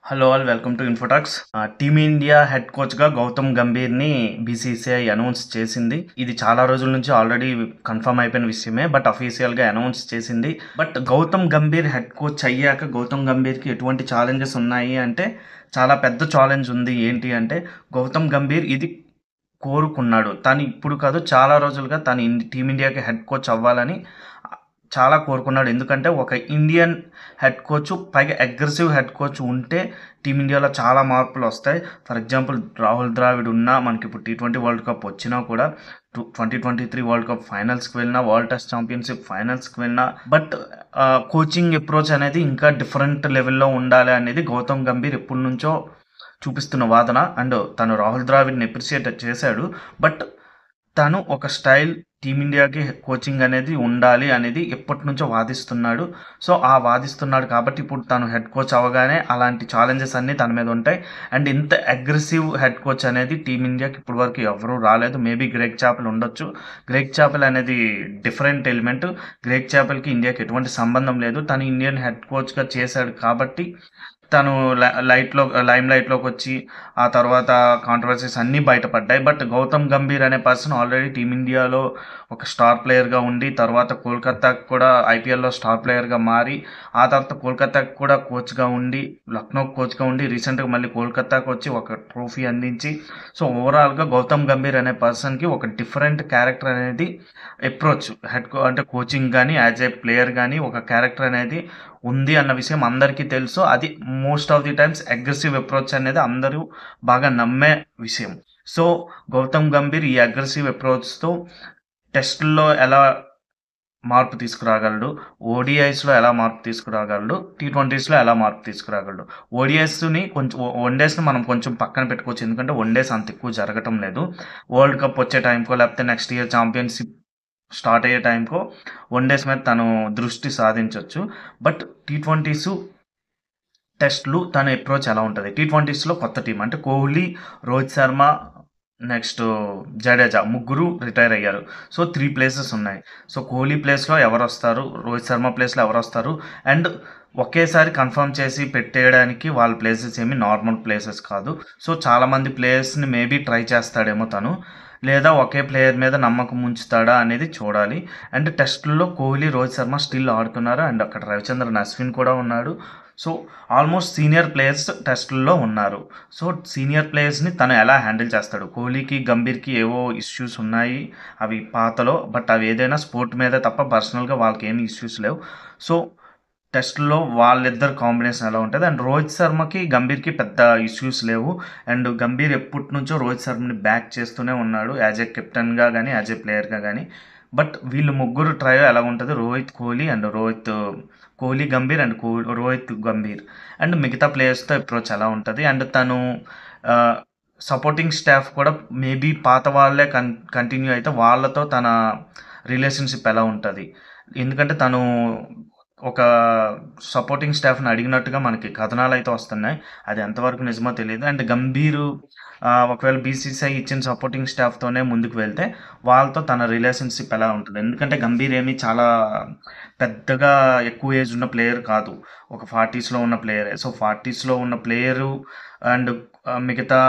Hello all welcome to ఇన్ఫోటాక్స్. Team India head కోచ్గా Gautam గంభీర్ని BCCI announce చేసింది. ఇది చాలా రోజుల నుంచి ఆల్రెడీ కన్ఫర్మ్ అయిపోయిన విషయమే, బట్ అఫీషియల్గా అనౌన్స్ చేసింది. But Gautam Gambhir head coach అయ్యాక గౌతమ్ గంభీర్కి ఎటువంటి ఛాలెంజెస్ ఉన్నాయి అంటే చాలా పెద్ద ఛాలెంజ్ ఉంది. ఏంటి అంటే గౌతమ్ గంభీర్ ఇది కోరుకున్నాడు. తను ఇప్పుడు కాదు, చాలా రోజులుగా తను టీమిండియాకి హెడ్ కోచ్ అవ్వాలని చాలా కోరుకున్నాడు. ఎందుకంటే ఒక ఇండియన్ హెడ్ కోచ్, పైగా అగ్రెసివ్ హెడ్ కోచ్ ఉంటే టీమిండియాలో చాలా మార్పులు వస్తాయి. ఫర్ ఎగ్జాంపుల్ రాహుల్ ద్రావిడ్ ఉన్నా, మనకి ఇప్పుడు T20 వరల్డ్ కప్ వచ్చినా కూడా, 2023 వరల్డ్ కప్ ఫైనల్స్కి వెళ్ళినా, వరల్డ్ టెస్ట్ ఛాంపియన్షిప్ ఫైనల్స్కి వెళ్ళినా, బట్ కోచింగ్ అప్రోచ్ అనేది ఇంకా డిఫరెంట్ లెవెల్లో ఉండాలి అనేది గౌతమ్ గంభీర్ ఎప్పటి నుంచో చూపిస్తున్న వాదన. అండ్ తను రాహుల్ ద్రావిడ్ని అప్రిషియేట్ చేశాడు, బట్ తను ఒక స్టైల్ టీమిండియాకి కోచింగ్ అనేది ఉండాలి అనేది ఎప్పటి నుంచో వాదిస్తున్నాడు. సో ఆ వాదిస్తున్నాడు కాబట్టి ఇప్పుడు తను హెడ్ కోచ్ అవ్వగానే అలాంటి ఛాలెంజెస్ అన్నీ తన మీద ఉంటాయి. అండ్ ఇంత అగ్రెసివ్ హెడ్ కోచ్ అనేది టీమిండియాకి ఇప్పటి వరకు ఎవరూ రాలేదు. మేబీ గ్రెగ్ చాపెల్ ఉండొచ్చు. గ్రెగ్ చాపెల్ అనేది డిఫరెంట్ ఎలిమెంట్. గ్రెగ్ చాపెల్కి ఇండియాకి ఎటువంటి సంబంధం లేదు. తను ఇండియన్ హెడ్ కోచ్గా చేశాడు కాబట్టి తను లైమ్ లైట్లోకి వచ్చి ఆ తర్వాత కాంట్రవర్సీస్ అన్నీ బయటపడ్డాయి. బట్ గౌతమ్ గంభీర్ అనే పర్సన్ ఆల్రెడీ టీమిండియాలో ఒక స్టార్ ప్లేయర్గా ఉండి, తర్వాత కోల్కతాకి కూడా ఐపీఎల్లో స్టార్ ప్లేయర్గా మారి, ఆ తర్వాత కోల్కతాకి కూడా కోచ్గా ఉండి, లక్నోకి కోచ్గా ఉండి, రీసెంట్గా మళ్ళీ కోల్కతాకి వచ్చి ఒక ట్రోఫీ అందించి, సో ఓవరాల్గా గౌతమ్ గంభీర్ అనే పర్సన్కి ఒక డిఫరెంట్ క్యారెక్టర్ అనేది అప్రోచ్ అంటే కోచింగ్ కానీ యాజ్ ఏ ప్లేయర్ కానీ ఒక క్యారెక్టర్ అనేది ఉంది అన్న విషయం అందరికీ తెలుసు. అది most of the times aggressive approach అనేది అందరూ బాగా నమ్మే విషయం. సో గౌతమ్ గంభీర్ ఈ అగ్రెసివ్ అప్రోచ్తో టెస్టుల్లో ఎలా మార్పు తీసుకురాగలడు, ఓడిఐస్లో ఎలా మార్పు తీసుకురాగలడు, T20స్లో ఎలా మార్పు తీసుకురాగలడు. ఓడిఐస్ని కొంచెం, వన్డేస్ని మనం కొంచెం పక్కన పెట్టుకోవచ్చు, ఎందుకంటే వన్డేస్ అంత ఎక్కువ జరగటం లేదు. వరల్డ్ కప్ వచ్చే టైంకో, లేకపోతే నెక్స్ట్ ఇయర్ ఛాంపియన్షిప్ స్టార్ట్ అయ్యే టైంకో వన్డేస్ మీద తను దృష్టి సాధించవచ్చు. బట్ T20s టెస్ట్లు తన అప్రోచ్ ఎలా ఉంటుంది? T20స్లో కొత్త టీం అంటే కోహ్లీ, రోహిత్ శర్మ, నెక్స్ట్ జడేజా ముగ్గురు రిటైర్ అయ్యారు. సో 3 ప్లేసెస్ ఉన్నాయి. సో కోహ్లీ ప్లేస్లో ఎవరు వస్తారు, రోహిత్ శర్మ ప్లేస్లో ఎవరు వస్తారు, అండ్ ఒకేసారి కన్ఫర్మ్ చేసి పెట్టేయడానికి వాళ్ళ ప్లేసెస్ ఏమి నార్మల్ ప్లేసెస్ కాదు. సో చాలామంది ప్లేయర్స్ని మేబీ ట్రై చేస్తాడేమో తను, లేదా ఒకే ప్లేయర్ మీద నమ్మకం ఉంచుతాడా అనేది చూడాలి. అండ్ టెస్టుల్లో కోహ్లీ, రోహిత్ శర్మ స్టిల్ ఆడుతున్నారు. అండ్ అక్కడ రవిచంద్రన్ అశ్విన్ కూడా ఉన్నాడు. సో ఆల్మోస్ట్ సీనియర్ ప్లేయర్స్ టెస్టుల్లో ఉన్నారు. సో సీనియర్ ప్లేయర్స్ని తను ఎలా హ్యాండిల్ చేస్తాడు? కోహ్లీకి, గంభీర్కి ఏవో ఇష్యూస్ ఉన్నాయి, అవి పాతలో, బట్ అవి ఏదైనా స్పోర్ట్ మీద తప్ప పర్సనల్గా వాళ్ళకి ఏమి ఇష్యూస్ లేవు. సో టెస్ట్లో వాళ్ళిద్దరు కాంబినేషన్ ఎలా ఉంటుంది? అండ్ రోహిత్ శర్మకి, గంభీర్కి పెద్ద ఇష్యూస్ లేవు. అండ్ గంభీర్ ఎప్పటి నుంచో రోహిత్ శర్మని బ్యాక్ చేస్తూనే ఉన్నాడు, యాజ్ ఏ కెప్టెన్గా కానీ, యాజ్ ఏ ప్లేయర్గా కానీ. బట్ వీళ్ళు ముగ్గురు ట్రయో ఎలా ఉంటుంది? కోహ్లీ గంభీర్ అండ్ రోహిత్ గంభీర్ అండ్ మిగతా ప్లేయర్స్తో అప్రోచ్ ఎలా ఉంటుంది? అండ్ తను సపోర్టింగ్ స్టాఫ్ కూడా మేబీ పాత వాళ్ళే కంటిన్యూ అయితే వాళ్ళతో తన రిలేషన్షిప్ ఎలా ఉంటుంది? ఎందుకంటే తను ఒక సపోర్టింగ్ స్టాఫ్ని అడిగినట్టుగా మనకి కథనాలు అయితే వస్తున్నాయి. అది ఎంతవరకు నిజమో తెలియదు. అండ్ గంభీరు ఒకవేళ బీసీసీఐ ఇచ్చిన సపోర్టింగ్ స్టాఫ్తోనే ముందుకు వెళ్తే వాళ్ళతో తన రిలేషన్షిప్ ఎలా ఉంటుంది? ఎందుకంటే గంభీర్ ఏమి చాలా పెద్దగా ఎక్కువ ఏజ్ ఉన్న ప్లేయర్ కాదు, ఒక 40స్లో ఉన్న ప్లేయరే. సో 40స్లో ఉన్న ప్లేయరు అండ్ మిగతా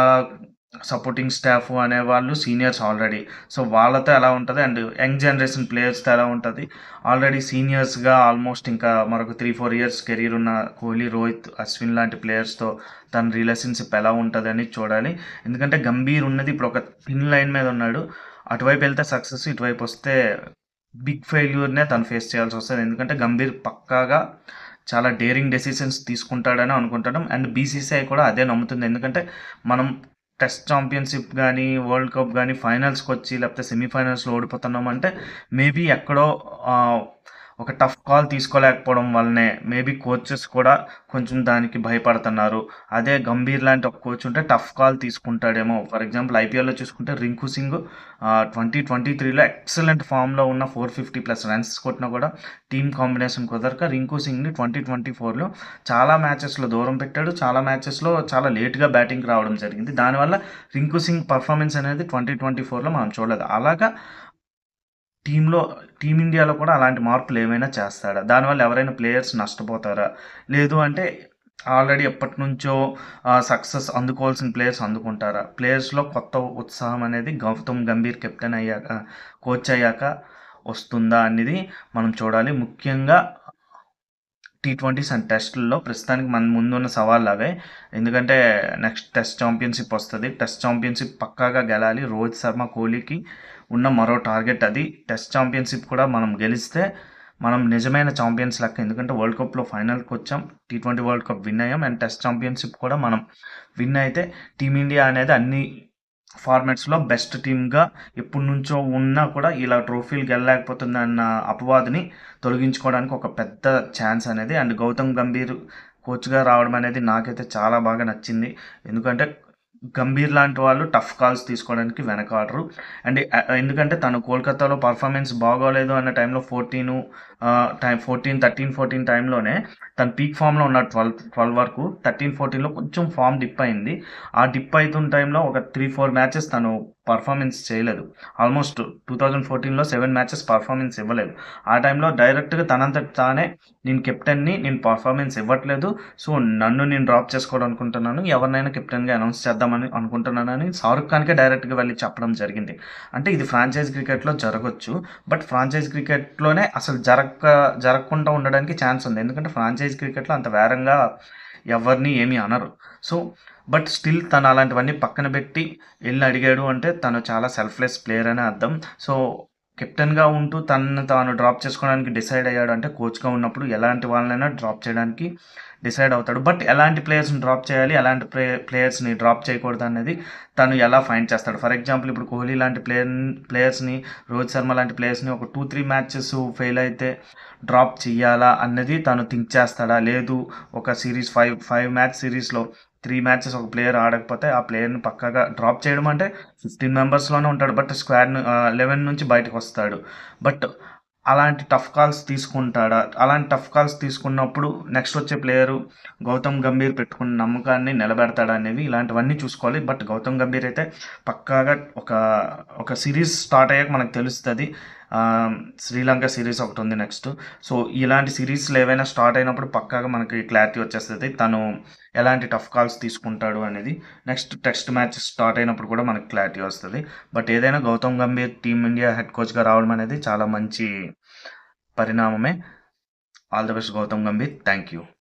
సపోర్టింగ్ స్టాఫ్ అనేవాళ్ళు సీనియర్స్ ఆల్రెడీ. సో వాళ్ళతో ఎలా ఉంటుంది? అండ్ యంగ్ జనరేషన్ ప్లేయర్స్తో ఎలా ఉంటుంది? ఆల్రెడీ సీనియర్స్గా ఆల్మోస్ట్ ఇంకా మరొక 3-4 ఇయర్స్ కెరీర్ ఉన్న కోహ్లీ, రోహిత్, అశ్విన్ లాంటి ప్లేయర్స్తో తన రిలేషన్షిప్ ఎలా ఉంటుంది అని చూడాలి. ఎందుకంటే గంభీర్ ఉన్నది ఇప్పుడు ఒక థిన్ లైన్ మీద ఉన్నాడు. అటువైపు వెళ్తే సక్సెస్, ఇటువైపు వస్తే బిగ్ ఫెయిల్యూర్నే తను ఫేస్ చేయాల్సి వస్తుంది. ఎందుకంటే గంభీర్ పక్కాగా చాలా డేరింగ్ డెసిషన్స్ తీసుకుంటాడని అనుకుంటాం. అండ్ బీసీసీఐ కూడా అదే నమ్ముతుంది. ఎందుకంటే మనం టెస్ట్ ఛాంపియన్షిప్ కానీ, వరల్డ్ కప్ కానీ, ఫైనల్స్కి వచ్చి లేకపోతే సెమీఫైనల్స్లో ఓడిపోతున్నాం అంటే మేబీ ఎక్కడో ఒక టఫ్ కాల్ తీసుకోలేకపోవడం వల్లనే మేబీ కోచెస్ కూడా కొంచెం దానికి భయపడుతున్నారు. అదే గంభీర్ లాంటి ఒక కోచ్ ఉంటే టఫ్ కాల్ తీసుకుంటాడేమో. ఫర్ ఎగ్జాంపుల్ ఐపీఎల్లో చూసుకుంటే రింకు సింగ్ 2023లో ఎక్సలెంట్ ఫామ్లో ఉన్న 450+ రన్స్ కొట్టినా కూడా టీమ్ కాంబినేషన్ కుదరక రింకు సింగ్ని 2024లో చాలా మ్యాచెస్లో దూరం పెట్టాడు. చాలా మ్యాచెస్లో చాలా లేట్గా బ్యాటింగ్కి రావడం జరిగింది. దానివల్ల రింకు సింగ్ పర్ఫార్మెన్స్ అనేది 2024లో మనం చూడలేదు. అలాగా టీమిండియాలో కూడా అలాంటి మార్పులు ఏమైనా చేస్తాడా? దానివల్ల ఎవరైనా ప్లేయర్స్ నష్టపోతారా? లేదు అంటే ఆల్రెడీ ఎప్పటినుంచో సక్సెస్ అందుకోవాల్సిన ప్లేయర్స్ అందుకుంటారా? ప్లేయర్స్‌లో కొత్త ఉత్సాహం అనేది గౌతమ్ గంభీర్ కెప్టెన్ అయ్యాక, కోచ్ అయ్యాక వస్తుందా అనేది మనం చూడాలి. ముఖ్యంగా టీ20s అండ్ టెస్ట్‌ల్లో ప్రస్తుతానికి మన ముందున్న సవాళ్ళు అవే. ఎందుకంటే నెక్స్ట్ టెస్ట్ ఛాంపియన్‌షిప్ వస్తది. టెస్ట్ ఛాంపియన్‌షిప్ పక్కాగా గెలాలి. రోహిత్ శర్మ, కోహ్లీకి ఉన్న మరో టార్గెట్ అది. టెస్ట్ ఛాంపియన్‌షిప్ కూడా మనం గెలిస్తే మనం నిజమైన ఛాంపియన్స్ లెక్క. ఎందుకంటే వరల్డ్ కప్‌లో ఫైనల్‌కొచ్చాం. టీ20 వరల్డ్ కప్ విన్ అయ్యాం. అండ్ టెస్ట్ ఛాంపియన్‌షిప్ కూడా మనం విన్ అయితే టీమిండియా అనేది అన్ని ఫార్మాట్స్‌లో బెస్ట్ టీమ్‌గా ఎప్పటినుంచో ఉన్నా కూడా ఇలా ట్రోఫీలు గెలలేకపోతుందన్న అపవాదుని తొలగించుకోవడానికి ఒక పెద్ద ఛాన్స్ అనేది. అండ్ గౌతమ్ గంభీర్ కోచ్‌గా రావడం అనేది నాకైతే చాలా బాగా నచ్చింది. ఎందుకంటే గంభీర్ లాంటి వాళ్ళు టఫ్ కాల్స్ తీసుకోవడానికి వెనకాడరు. అండ్ ఎందుకంటే తను కోల్కతాలో పర్ఫార్మెన్స్ బాగోలేదు అన్న టైంలో 14 టైంలోనే తను పీక్ ఫామ్‌లో ఉన్నాడు. 12 వరకు. 13, 14లో కొంచెం ఫామ్ డిప్ అయింది. ఆ డిప్ అయితున్న టైంలో ఒక 3, 4 మ్యాచెస్ తను పర్ఫార్మెన్స్ చేయలేదు. ఆల్మోస్ట్ 2014లో 7 మ్యాచెస్ పర్ఫార్మెన్స్ ఇవ్వలేదు. ఆ టైంలో డైరెక్ట్‌గా తనంతట తానే నేను కెప్టెన్‌ని, నేను పర్ఫార్మెన్స్ ఇవ్వట్లేదు. సో, నన్ను నేను డ్రాప్ చేసుకోవాలనుకుంటున్నాను. ఎవరినైనా కెప్టెన్‌గా అనౌన్స్ చేద్దామని అనుకుంటున్నానని షారుఖ్ ఖాన్‌కే డైరెక్ట్‌గా వెళ్లి చెప్పడం జరిగింది. అంటే ఇది ఫ్రాంచైజ్ క్రికెట్‌లో జరగొచ్చు. బట్ ఫ్రాంచైజ్ క్రికెట్‌లోనే అసలు జరగకుండా ఉండడానికి ఛాన్స్ ఉంది. ఎందుకంటే ఫ్రాంచైజ్ క్రికెట్‌లో అంత వేరంగా ఎవరిని ఏమి అనరు. సో, బట్ స్టిల్ తను అలాంటివన్నీ పక్కన పెట్టి ఎళ్లి అడిగాడు అంటే తను చాలా సెల్ఫ్‌లెస్ ప్లేయర్ అనే అర్థం. సో, కెప్టెన్‌గా ఉంటూ తనను తాను డ్రాప్ చేసుకోవడానికి డిసైడ్ అయ్యాడు అంటే కోచ్‌గా ఉన్నప్పుడు ఎలాంటి వాళ్ళనైనా డ్రాప్ చేయడానికి డిసైడ్ అవుతాడు. బట్ ఎలాంటి ప్లేయర్స్‌ని డ్రాప్ చేయాలి, ఎలాంటి ప్లేయర్స్‌ని డ్రాప్ చేయకూడదనేది తను ఎలా ఫైండ్ చేస్తాడు. ఫర్ ఎగ్జాంపుల్ ఇప్పుడు కోహ్లీ లాంటి ప్లేయర్స్‌ని, రోహిత్ శర్మ లాంటి ప్లేయర్స్‌ని ఒక 2, 3 మ్యాచెస్ ఫెయిల్ అయితే డ్రాప్ చెయ్యాలా అన్నది తను థింక్ చేస్తాడా? లేదు ఒక సిరీస్ 5 మ్యాచ్ సిరీస్‌లో 3 మ్యాచెస్ ఒక ప్లేయర్ ఆడకపోతే ఆ ప్లేయర్‌ని పక్కాగా డ్రాప్ చేయడం అంటే 15 మెంబర్స్‌లోనే ఉంటాడు. బట్ 11 నుంచి బయటకొస్తాడు. బట్ అలాంటి టఫ్ కాల్స్ తీసుకుంటాడా? అలాంటి టఫ్ కాల్స్ తీసుకున్నప్పుడు నెక్స్ట్ వచ్చే ప్లేయరు గౌతమ్ గంభీర్ పెట్టుకున్న నమ్మకాన్ని నిలబెడతాడా అనేవి ఇలాంటివన్నీ చూసుకోవాలి. బట్ గౌతమ్ గంభీర్ అయితే పక్కాగా ఒక సిరీస్ స్టార్ట్ అయ్యాక మనకు తెలుస్తది. శ్రీలంక సిరీస్ ఒకటుంది నెక్స్ట్. సో, ఇలాంటి సిరీస్‌లు ఏవైనా స్టార్ట్ అయినప్పుడు పక్కాగా మనకి క్లారిటీ వచ్చేస్తది. తను ఎలాంటి టఫ్ కాల్స్ తీసుకుంటాడు అనేది. నెక్స్ట్ టెస్ట్ మ్యాచ్ స్టార్ట్ అయినప్పుడు కూడా మనకు క్లారిటీ వస్తది. బట్ ఏదైనా గౌతమ్ గంభీర్ టీమిండియా హెడ్ కోచ్‌గా రావడం అనేది చాలా మంచి పరిణామమే. All the best Gautam Gambhir. Thank you.